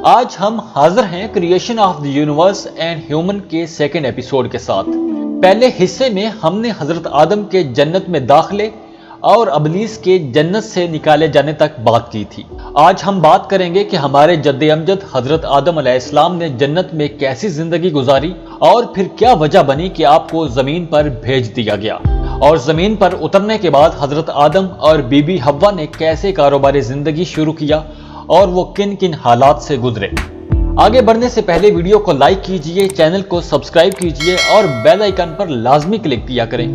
آج ہم حاضر ہیں creation of the universe and human کے سیکنڈ ایپیسوڈ کے ساتھ۔ پہلے حصے میں ہم نے حضرت آدم کے جنت میں داخلے اور ابلیس کے جنت سے نکالے جانے تک بات کی تھی۔ آج ہم بات کریں گے کہ ہمارے جد امجد حضرت آدم علیہ السلام نے جنت میں کیسی زندگی گزاری اور پھر کیا وجہ بنی کہ آپ کو زمین پر بھیج دیا گیا، اور زمین پر اترنے کے بعد حضرت آدم اور بی بی حوا نے کیسے کاروبار زندگی شروع کیا اور وہ کن کن حالات سے گزرے۔ آگے بڑھنے سے پہلے ویڈیو کو لائک کیجئے، چینل کو سبسکرائب کیجئے اور بیل آئیکن پر لازمی کلک کیا کریں۔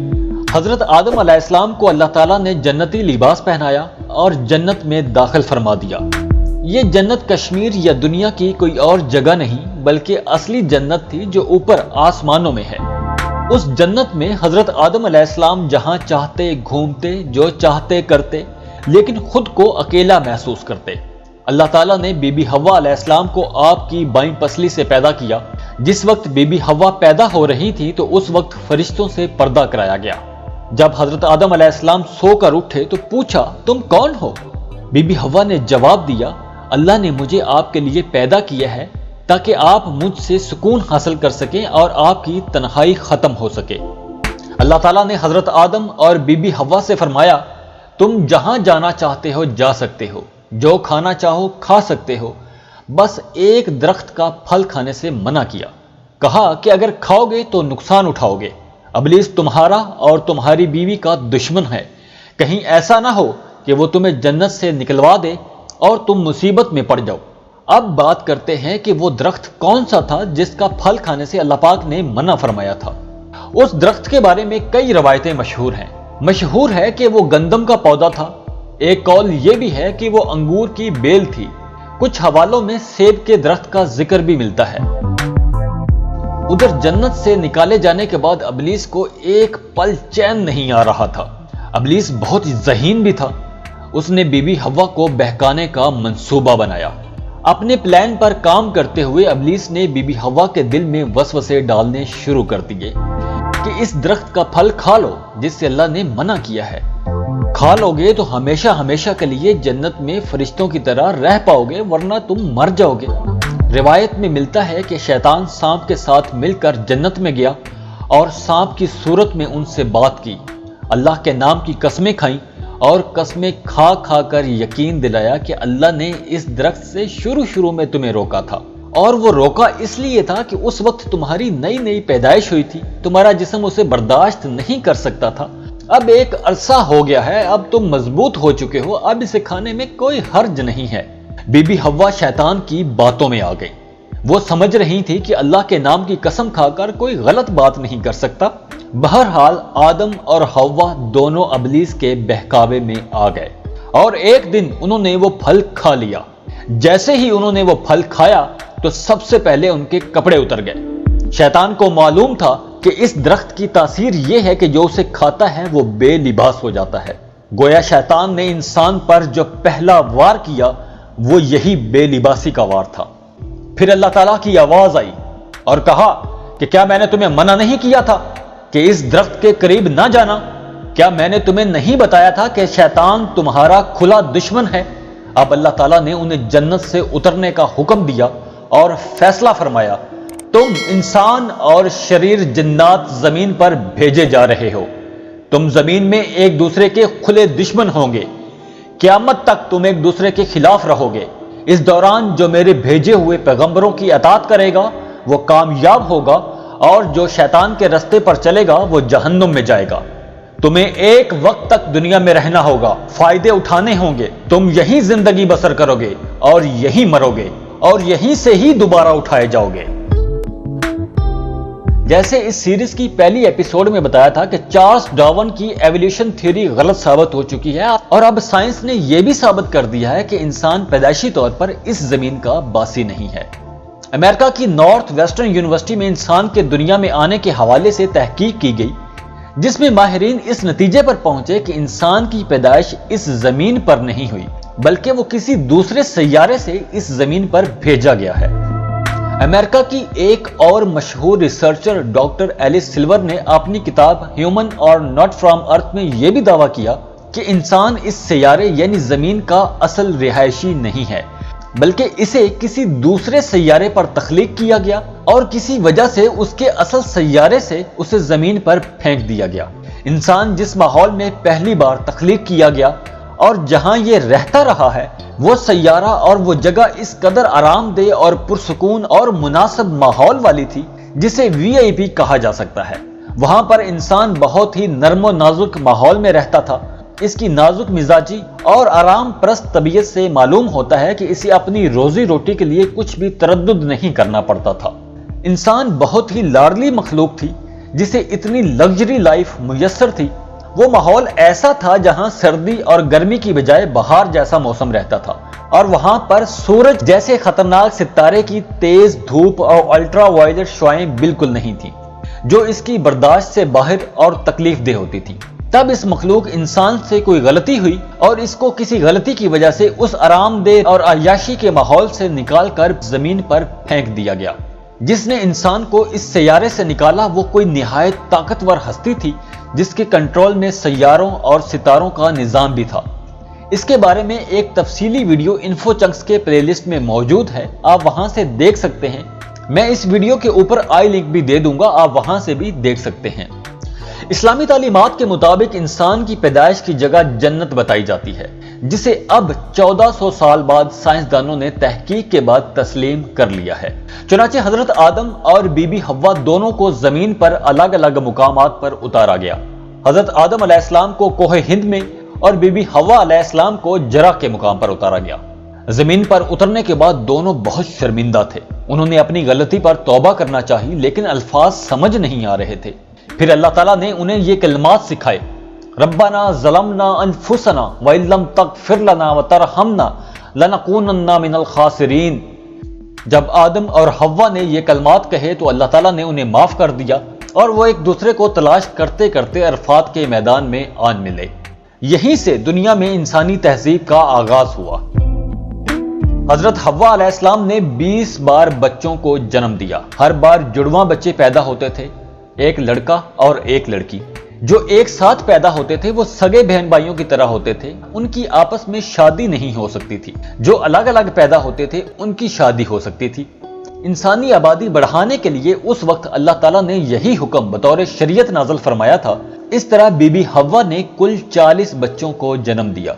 حضرت آدم علیہ السلام کو اللہ تعالیٰ نے جنتی لباس پہنایا اور جنت میں داخل فرما دیا۔ یہ جنت کشمیر یا دنیا کی کوئی اور جگہ نہیں بلکہ اصلی جنت تھی جو اوپر آسمانوں میں ہے۔ اس جنت میں حضرت آدم علیہ السلام جہاں چاہتے گھومتے، جو چاہتے کرتے، لیکن خود کو اکیلا محسوس کرتے۔ اللہ تعالیٰ نے بی بی حوا علیہ السلام کو آپ کی بائیں پسلی سے پیدا کیا۔ جس وقت بی بی حوا پیدا ہو رہی تھی تو اس وقت فرشتوں سے پردہ کرایا گیا۔ جب حضرت آدم علیہ السلام سو کر اٹھے تو پوچھا، تم کون ہو؟ بی بی حوا نے جواب دیا، اللہ نے مجھے آپ کے لیے پیدا کیا ہے تاکہ آپ مجھ سے سکون حاصل کر سکیں اور آپ کی تنہائی ختم ہو سکے۔ اللہ تعالیٰ نے حضرت آدم اور بی بی حوا سے فرمایا، تم جہاں جانا چاہتے ہو جا سکتے ہو، جو کھانا چاہو کھا سکتے ہو، بس ایک درخت کا پھل کھانے سے منع کیا۔ کہا کہ اگر کھاؤ گے تو نقصان اٹھاؤ گے، ابلیس تمہارا اور تمہاری بیوی کا دشمن ہے، کہیں ایسا نہ ہو کہ وہ تمہیں جنت سے نکلوا دے اور تم مصیبت میں پڑ جاؤ۔ اب بات کرتے ہیں کہ وہ درخت کون سا تھا جس کا پھل کھانے سے اللہ پاک نے منع فرمایا تھا۔ اس درخت کے بارے میں کئی روایتیں مشہور ہیں۔ مشہور ہے کہ وہ گندم کا پودا تھا، ایک قول یہ بھی ہے کہ وہ انگور کی بیل تھی، کچھ حوالوں میں سیب کے درخت کا ذکر بھی ملتا ہے۔ ادھر جنت سے نکالے جانے کے بعد ابلیس کو ایک پل چین نہیں آ رہا تھا۔ ابلیس بہت ذہین بھی تھا۔ اس نے بی بی حوا کو بہکانے کا منصوبہ بنایا۔ اپنے پلان پر کام کرتے ہوئے ابلیس نے بی بی حوا کے دل میں وسوسے ڈالنے شروع کر دیے کہ اس درخت کا پھل کھا لو جس سے اللہ نے منع کیا ہے۔ کھا لو گے تو ہمیشہ ہمیشہ کے لیے جنت میں فرشتوں کی طرح رہ پاؤ گے، ورنہ تم مر جاؤ گے۔ روایت میں ملتا ہے کہ شیطان سانپ کے ساتھ مل کر جنت میں گیا اور سانپ کی صورت میں ان سے بات کی، اللہ کے نام کی قسمیں کھائیں اور قسمیں کھا کھا کر یقین دلایا کہ اللہ نے اس درخت سے شروع میں تمہیں روکا تھا، اور وہ روکا اس لیے تھا کہ اس وقت تمہاری نئی نئی پیدائش ہوئی تھی، تمہارا جسم اسے برداشت نہیں کر سکتا تھا۔ اب ایک عرصہ ہو گیا ہے، اب تم مضبوط ہو چکے ہو، اب اسے کھانے میں کوئی حرج نہیں ہے۔ بی بی حوا شیطان کی باتوں میں آ گئی۔ وہ سمجھ رہی تھی کہ اللہ کے نام کی قسم کھا کر کوئی غلط بات نہیں کر سکتا۔ بہرحال آدم اور حوا دونوں ابلیس کے بہکاوے میں آ گئے اور ایک دن انہوں نے وہ پھل کھا لیا۔ جیسے ہی انہوں نے وہ پھل کھایا تو سب سے پہلے ان کے کپڑے اتر گئے۔ شیطان کو معلوم تھا کہ اس درخت کی تاثیر یہ ہے کہ جو اسے کھاتا ہے وہ بے لباس ہو جاتا ہے۔ گویا شیطان نے انسان پر جو پہلا وار کیا وہ یہی بے لباسی کا وار تھا۔ پھر اللہ تعالیٰ کی آواز آئی اور کہا کہ کیا میں نے تمہیں منع نہیں کیا تھا کہ اس درخت کے قریب نہ جانا؟ کیا میں نے تمہیں نہیں بتایا تھا کہ شیطان تمہارا کھلا دشمن ہے؟ اب اللہ تعالیٰ نے انہیں جنت سے اترنے کا حکم دیا اور فیصلہ فرمایا، تم انسان اور شریر جنات زمین پر بھیجے جا رہے ہو، تم زمین میں ایک دوسرے کے کھلے دشمن ہوں گے، قیامت تک تم ایک دوسرے کے خلاف رہو گے۔ اس دوران جو میرے بھیجے ہوئے پیغمبروں کی اطاعت کرے گا وہ کامیاب ہوگا، اور جو شیطان کے رستے پر چلے گا وہ جہنم میں جائے گا۔ تمہیں ایک وقت تک دنیا میں رہنا ہوگا، فائدے اٹھانے ہوں گے، تم یہیں زندگی بسر کرو گے اور یہیں مرو گے اور یہیں سے ہی دوبارہ اٹھائے جاؤ گے۔ جیسے اس سیریز کی پہلی ایپیسوڈ میں بتایا تھا کہ چارلس ڈارون کی ایولیوشن تھیوری غلط ثابت ہو چکی ہے، اور اب سائنس نے یہ بھی ثابت کر دیا ہے کہ انسان پیدائشی طور پر اس زمین کا باسی نہیں ہے۔ امریکہ کی نارتھ ویسٹرن یونیورسٹی میں انسان کے دنیا میں آنے کے حوالے سے تحقیق کی گئی، جس میں ماہرین اس نتیجے پر پہنچے کہ انسان کی پیدائش اس زمین پر نہیں ہوئی بلکہ وہ کسی دوسرے سیارے سے اس زمین پر بھیجا گیا ہے۔ امریکہ کی ایک اور مشہور ریسرچر ڈاکٹر ایلس سلور نے اپنی کتاب ہیومن اور ناٹ فرام ارتھ میں یہ بھی دعویٰ کیا کہ انسان اس سیارے یعنی زمین کا اصل رہائشی نہیں ہے، بلکہ اسے کسی دوسرے سیارے پر تخلیق کیا گیا اور کسی وجہ سے اس کے اصل سیارے سے اسے زمین پر پھینک دیا گیا۔ انسان جس ماحول میں پہلی بار تخلیق کیا گیا اور جہاں یہ رہتا رہا ہے، وہ سیارہ اور وہ جگہ اس قدر آرام دہ اور پرسکون اور مناسب ماحول والی تھی جسے VIP کہا جا سکتا ہے۔ وہاں پر انسان بہت ہی نرم و نازک ماحول میں رہتا تھا۔ اس کی نازک مزاجی اور آرام پرست طبیعت سے معلوم ہوتا ہے کہ اسے اپنی روزی روٹی کے لیے کچھ بھی تردد نہیں کرنا پڑتا تھا۔ انسان بہت ہی لاڈلی مخلوق تھی جسے اتنی لگژری لائف میسر تھی۔ وہ ماحول ایسا تھا جہاں سردی اور گرمی کی بجائے بہار جیسا موسم رہتا تھا، اور وہاں پر سورج جیسے خطرناک ستارے کی تیز دھوپ اور الٹرا وائلٹ شعاعیں بالکل نہیں تھیں جو اس کی برداشت سے باہر اور تکلیف دہ ہوتی تھی۔ تب اس مخلوق انسان سے کوئی غلطی ہوئی اور اس کو کسی غلطی کی وجہ سے اس آرام دہ اور عیاشی کے ماحول سے نکال کر زمین پر پھینک دیا گیا۔ جس نے انسان کو اس سیارے سے نکالا وہ کوئی نہایت طاقتور ہستی تھی جس کے کنٹرول میں سیاروں اور ستاروں کا نظام بھی تھا۔ اس کے بارے میں ایک تفصیلی ویڈیو انفو چنکس کے پلے لسٹ میں موجود ہے، آپ وہاں سے دیکھ سکتے ہیں۔ میں اس ویڈیو کے اوپر آئی لنک بھی دے دوں گا، آپ وہاں سے بھی دیکھ سکتے ہیں۔ اسلامی تعلیمات کے مطابق انسان کی پیدائش کی جگہ جنت بتائی جاتی ہے، جسے اب 1400 سال بعد سائنسدانوں نے تحقیق کے بعد تسلیم کر لیا ہے۔ چنانچہ حضرت آدم اور بی بی حوا دونوں کو زمین پر الگ الگ مقامات پر اتارا گیا۔ حضرت آدم علیہ السلام کو کوہ ہند میں اور بی بی حوا علیہ السلام کو جرہ کے مقام پر اتارا گیا۔ زمین پر اترنے کے بعد دونوں بہت شرمندہ تھے۔ انہوں نے اپنی غلطی پر توبہ کرنا چاہی لیکن الفاظ سمجھ نہیں آ رہے تھے۔ پھر اللہ تعالیٰ نے انہیں یہ کلمات سکھائے، ربنا ظلمنا انفسنا وان لم تغفر لنا وترحمنا لنکونن من الخاسرین۔ جب آدم اور حوا نے یہ کلمات کہے تو اللہ تعالیٰ نے انہیں معاف کر دیا اور وہ ایک دوسرے کو تلاش کرتے کرتے عرفات کے میدان میں آن ملے۔ یہیں سے دنیا میں انسانی تہذیب کا آغاز ہوا۔ حضرت حوا علیہ السلام نے 20 بار بچوں کو جنم دیا۔ ہر بار جڑواں بچے پیدا ہوتے تھے، ایک لڑکا اور ایک لڑکی۔ جو ایک ساتھ پیدا ہوتے تھے وہ سگے بہن بھائیوں کی طرح ہوتے تھے، ان کی آپس میں شادی نہیں ہو سکتی تھی۔ جو الگ الگ پیدا ہوتے تھے ان کی شادی ہو سکتی تھی۔ انسانی آبادی بڑھانے کے لیے اس وقت اللہ تعالیٰ نے یہی حکم بطور شریعت نازل فرمایا تھا۔ اس طرح بی بی حوا نے کل 40 بچوں کو جنم دیا۔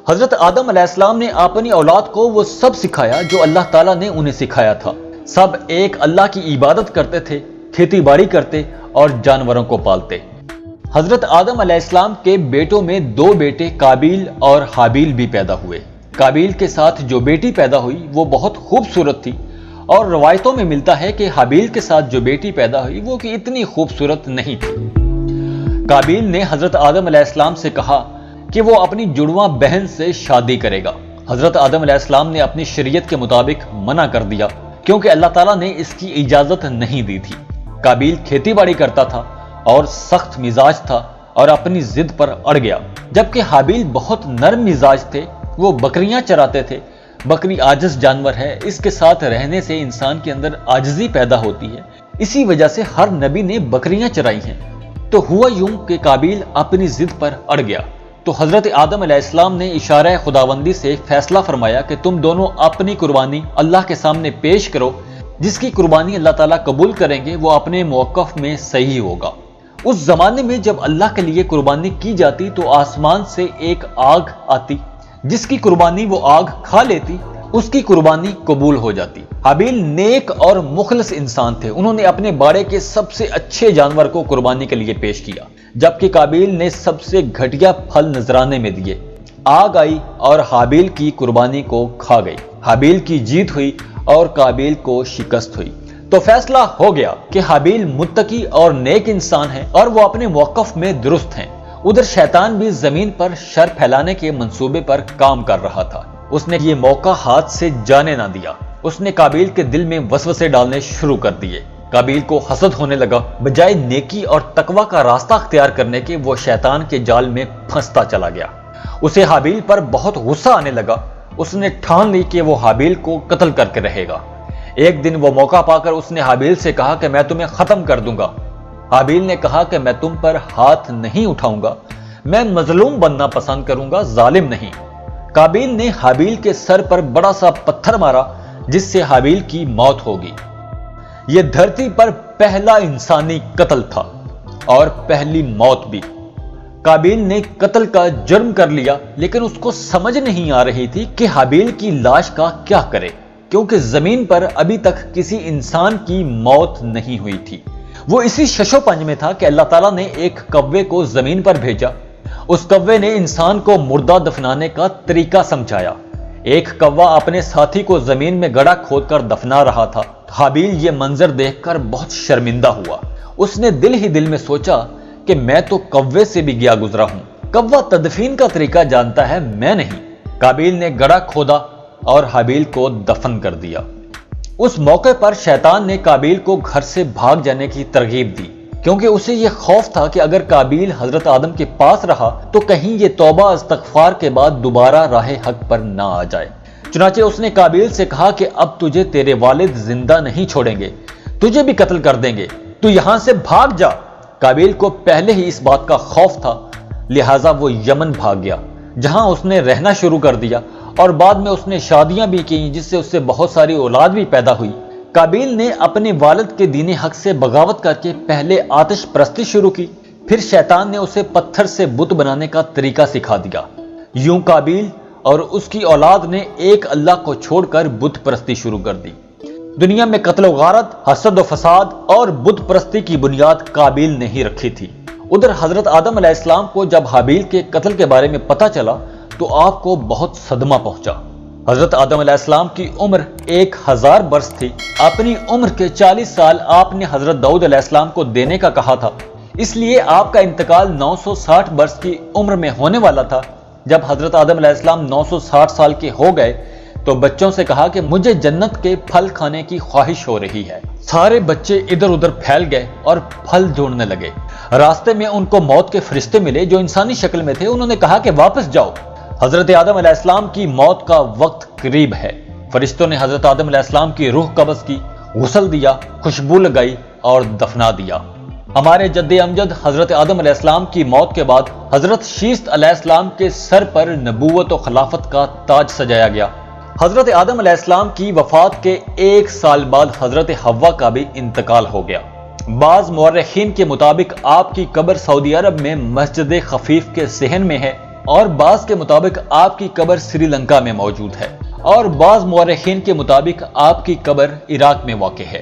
حضرت آدم علیہ السلام نے اپنی اولاد کو وہ سب سکھایا جو اللہ تعالیٰ نے انہیں سکھایا تھا۔ سب ایک اللہ کی عبادت کرتے تھے، کھیتی باڑی کرتے اور جانوروں کو پالتے۔ حضرت آدم علیہ السلام کے بیٹوں میں 2 بیٹے کابیل اور حابیل بھی پیدا ہوئے۔ کابیل کے ساتھ جو بیٹی پیدا ہوئی وہ بہت خوبصورت تھی، اور روایتوں میں ملتا ہے کہ حابیل کے ساتھ جو بیٹی پیدا ہوئی وہ کہ اتنی خوبصورت نہیں تھی۔ کابیل نے حضرت آدم علیہ السلام سے کہا کہ وہ اپنی جڑواں بہن سے شادی کرے گا۔ حضرت آدم علیہ السلام نے اپنی شریعت کے مطابق منع کر دیا کیونکہ اللہ تعالیٰ نے اس کی اجازت نہیں دی تھی۔ کابیل کھیتی باڑی کرتا تھا اور سخت مزاج تھا اور اپنی ضد پر اڑ گیا، جبکہ حابیل بہت نرم مزاج تھے، وہ بکریاں چراتے تھے۔ بکری عاجز جانور ہے، اس کے ساتھ رہنے سے انسان کے اندر عاجزی پیدا ہوتی ہے، اسی وجہ سے ہر نبی نے بکریاں چرائی ہیں۔ تو ہوا یوں کہ کابیل اپنی ضد پر اڑ گیا، تو حضرت آدم علیہ السلام نے اشارہ خداوندی سے فیصلہ فرمایا کہ تم دونوں اپنی قربانی اللہ کے سامنے پیش کرو، جس کی قربانی اللہ تعالیٰ قبول کریں گے وہ اپنے موقف میں صحیح ہوگا۔ اس زمانے میں جب اللہ کے لیے قربانی کی جاتی تو آسمان سے ایک آگ آتی، جس کی قربانی وہ آگ کھا لیتی، اس کی قربانی قبول ہو جاتی۔ حابیل نیک اور مخلص انسان تھے، انہوں نے اپنے باڑے کے سب سے اچھے جانور کو قربانی کے لیے پیش کیا، جبکہ کابیل نے سب سے گھٹیا پھل نذرانے میں دیے۔ آگ آئی اور حابیل کی قربانی کو کھا گئی۔ حابیل کی جیت ہوئی اور کابیل کو شکست ہوئی۔ تو فیصلہ ہو گیا کہ حابیل متقی اور نیک انسان ہے اور وہ اپنے موقف میں درست ہیں۔ ادھر شیطان بھی زمین پر شر پھیلانے کے منصوبے پر کام کر رہا تھا۔ اس نے یہ موقع ہاتھ سے جانے نہ دیا۔ اس نے کابیل کے دل میں وسوسے ڈالنے شروع کر دیے۔ کابیل کو حسد ہونے لگا، بجائے نیکی اور تقوی کا راستہ اختیار کرنے کے وہ شیطان کے جال میں پھنستا چلا گیا۔ اسے حابیل پر بہت غصہ آنے لگا۔ اس نے ٹھان لی کہ وہ حابیل کو قتل کر کے رہے گا۔ ایک دن وہ موقع پا کر اس نے حابیل سے کہا کہ میں تمہیں ختم کر دوں گا۔ حابیل نے کہا کہ میں تم پر ہاتھ نہیں اٹھاؤں گا، میں مظلوم بننا پسند کروں گا، ظالم نہیں۔ قابیل نے حابیل کے سر پر بڑا سا پتھر مارا جس سے حابیل کی موت ہوگی۔ یہ دھرتی پر پہلا انسانی قتل تھا اور پہلی موت بھی۔ قابیل نے قتل کا جرم کر لیا، لیکن اس کو سمجھ نہیں آ رہی تھی کہ حابیل کی لاش کا کیا کرے، کیونکہ زمین پر ابھی تک کسی انسان کی موت نہیں ہوئی تھی۔ وہ اسی ششو پنج میں تھا کہ اللہ تعالیٰ نے ایک کوے کو زمین پر بھیجا۔ اس کوے نے انسان کو مردہ دفنانے کا طریقہ سمجھایا۔ ایک کوا اپنے ساتھی کو زمین میں گڑھا کھود کر دفنا رہا تھا۔ حابیل یہ منظر دیکھ کر بہت شرمندہ ہوا۔ اس نے دل ہی دل میں سوچا کہ میں تو کوے سے بھی گیا گزرا ہوں، کوا تدفین کا طریقہ جانتا ہے، میں نہیں۔ قابیل نے گڑھا کھودا اور حابیل کو دفن کر دیا۔ اس موقع پر شیطان نے قابیل کو گھر سے بھاگ جانے کی ترغیب دی، کیونکہ اسے یہ خوف تھا کہ اگر قابیل حضرت آدم کے پاس رہا تو کہیں یہ توبہ استغفار کے بعد دوبارہ راہ حق پر نہ آ جائے۔ چنانچہ اس نے قابیل سے کہا کہ اب تجھے تیرے والد زندہ نہیں چھوڑیں گے، تجھے بھی قتل کر دیں گے، تو یہاں سے بھاگ جا۔ قابیل کو پہلے ہی اس بات کا خوف تھا، لہٰذا وہ یمن بھاگ گیا، جہاں اس نے رہنا شروع کر دیا، اور بعد میں اس نے شادیاں بھی کی جس سے اس سے بہت ساری اولاد بھی پیدا ہوئی۔ قابیل نے اپنے والد کے دین حق سے بغاوت کر کے پہلے آتش پرستی شروع کی، پھر شیطان نے اسے پتھر سے بت بنانے کا طریقہ سکھا دیا۔ یوں قابیل اور اس کی اولاد نے ایک اللہ کو چھوڑ کر بت پرستی شروع کر دی۔ دنیا میں قتل و غارت، حسد و فساد اور بت پرستی کی بنیاد قابیل نے ہی رکھی تھی۔ ادھر حضرت آدم علیہ السلام کو جب حابیل کے قتل کے بارے میں پتہ چلا تو آپ کو بہت صدمہ پہنچا۔ حضرت آدم علیہ السلام کی عمر 1000 برس تھی۔ اپنی عمر کے 40 سال آپ نے حضرت داؤد علیہ السلام کو دینے کا کہا تھا، اس لیے آپ کا انتقال 960 برس کی عمر میں ہونے والا تھا۔ جب حضرت آدم علیہ السلام 960 سال کے ہو گئے تو بچوں سے کہا کہ مجھے جنت کے پھل کھانے کی خواہش ہو رہی ہے۔ سارے بچے ادھر ادھر پھیل گئے اور پھل ڈھونڈنے لگے۔ راستے میں ان کو موت کے فرشتے ملے جو انسانی شکل میں تھے۔ انہوں نے کہا کہ واپس جاؤ، حضرت آدم علیہ السلام کی موت کا وقت قریب ہے۔ فرشتوں نے حضرت آدم علیہ السلام کی روح قبض کی، غسل دیا، خوشبو لگائی اور دفنا دیا۔ ہمارے جد امجد حضرت آدم علیہ السلام کی موت کے بعد حضرت شیست علیہ السلام کے سر پر نبوت و خلافت کا تاج سجایا گیا۔ حضرت آدم علیہ السلام کی وفات کے 1 سال بعد حضرت حوا کا بھی انتقال ہو گیا۔ بعض مورخین کے مطابق آپ کی قبر سعودی عرب میں مسجد خفیف کے صحن میں ہے، اور بعض کے مطابق آپ کی قبر سری لنکا میں موجود ہے، اور بعض مورخین کے مطابق آپ کی قبر عراق میں واقع ہے۔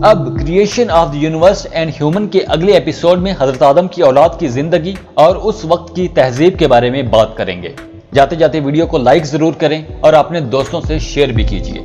اب creation of the universe and human کے اگلے ایپیسوڈ میں حضرت آدم کی اولاد کی زندگی اور اس وقت کی تہذیب کے بارے میں بات کریں گے۔ جاتے جاتے ویڈیو کو لائک ضرور کریں اور اپنے دوستوں سے شیئر بھی کیجیے۔